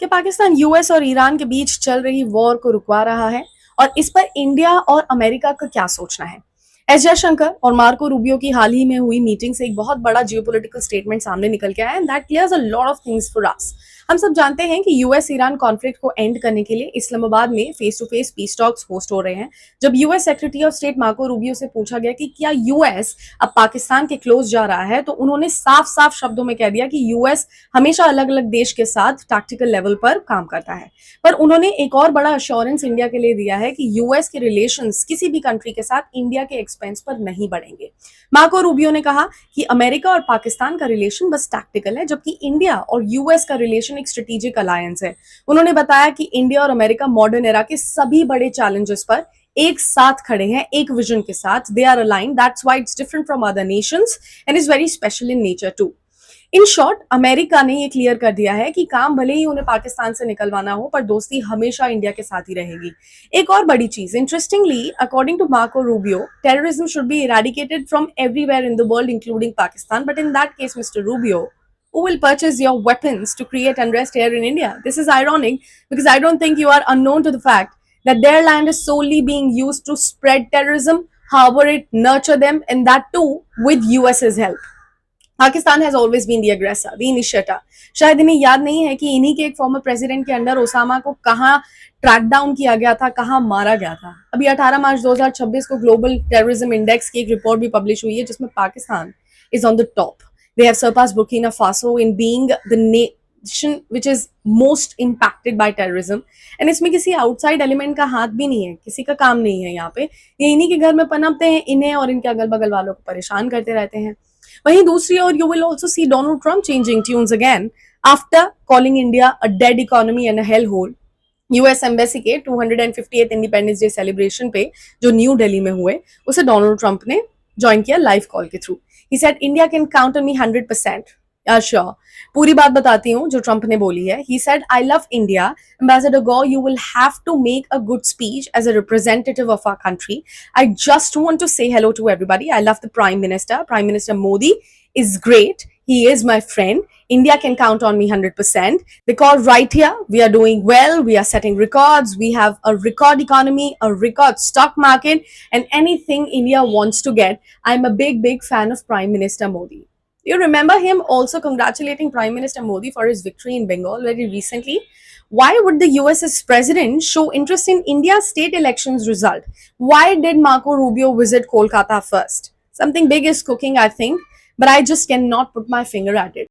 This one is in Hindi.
कि पाकिस्तान यूएस और ईरान के बीच चल रही वॉर को रुकवा रहा है और इस पर इंडिया और अमेरिका का क्या सोचना है। एस जयशंकर और मार्को रूबियो की हाल ही में हुई मीटिंग से एक बहुत बड़ा जियोपॉलिटिकल स्टेटमेंट सामने निकल के आया and that clears a lot of things for us. हम सब जानते हैं कि यूएस ईरान कॉन्फ्लिक्ट को एंड करने के लिए इस्लामाबाद में face to face peace talks host हो रहे हैं। जब US secretary of state Marco Rubio से पूछा गया कि क्या यूएस अब पाकिस्तान के क्लोज जा रहा है, तो उन्होंने साफ साफ शब्दों में कह दिया कि यूएस हमेशा अलग अलग देश के साथ टैक्टिकल लेवल पर काम करता है। पर उन्होंने एक और बड़ा अश्योरेंस इंडिया के लिए दिया है कि यूएस के रिलेशंस किसी भी कंट्री के साथ इंडिया के एक्सपेंस पर नहीं बढ़ेंगे। मार्को रूबियो ने कहा कि अमेरिका और पाकिस्तान का रिलेशन बस टैक्टिकल है, जबकि इंडिया और यूएस का रिलेशन एक स्ट्रेटेजिक अलायंस है। उन्होंने बताया कि इंडिया और अमेरिका मॉडर्न एरा के सभी बड़े चैलेंजेस पर एक साथ खड़े हैं, एक विजन के साथ। They are aligned, that's why it's different from other nations and is very special in nature too. In short, America ने ये क्लियर कर दिया है कि काम भले ही उन्हें पाकिस्तान से निकलवाना हो, पर दोस्ती हमेशा इंडिया के साथ ही रहेगी। एक और बड़ी चीज, interestingly according to Marco Rubio, terrorism should be eradicated from everywhere in the world including Pakistan, but in that case mister Rubio, who will purchase your weapons to create unrest here in India? This is ironic because I don't think you are unknown to the fact that their land is solely being used to spread terrorism, harbor it, nurture them, and that too with US's help. Pakistan has always been the aggressor, the initiator. शायद इन्हें याद नहीं है कि इन्हीं के एक फॉर्मर प्रेसिडेंट के अंडर ओसामा को कहाँ ट्रैक डाउन किया गया था, कहाँ मारा गया था। अभी 18 मार्च 2026 को ग्लोबल टेररिज्म इंडेक्स की एक रिपोर्ट भी पब्लिश हुई है जिसमें Pakistan is on the top. They have surpassed Burkina Faso in being the nation which is most impacted by terrorism. And इसमें किसी आउटसाइड एलिमेंट का हाथ भी नहीं है, किसी का काम नहीं है। यहाँ पे ये इन्हीं के घर में पनपते हैं, इन्हें और इनके अगल बगल वालों को परेशान करते रहते हैं। वहीं दूसरी ओर, you will also see Donald Trump changing tunes again after calling India a dead economy and a hellhole. US embassy के 258th इंडिपेंडेंस डे सेलिब्रेशन पे जो न्यू दिल्ली में हुए, उसे डोनाल्ड ट्रंप ने ज्वाइन किया लाइव कॉल के through. He said India can count on me 100%। Sure, पूरी बात बताती हूँ जो ट्रंप ने बोली है। He said I love India, ambassador go, you will have to make a good speech as a representative of our country. I just want to say hello to everybody. I love the prime minister Modi is great. He is my friend. India can count on me 100%. Because right here, we are doing well. We are setting records. We have a record economy, a record stock market, and anything India wants to get. I'm a big, big fan of Prime Minister Modi. You remember him also congratulating Prime Minister Modi for his victory in Bengal very recently? Why would the US's president show interest in India's state elections result? Why did Marco Rubio visit Kolkata first? Something big is cooking, I think, but I just cannot put my finger at it.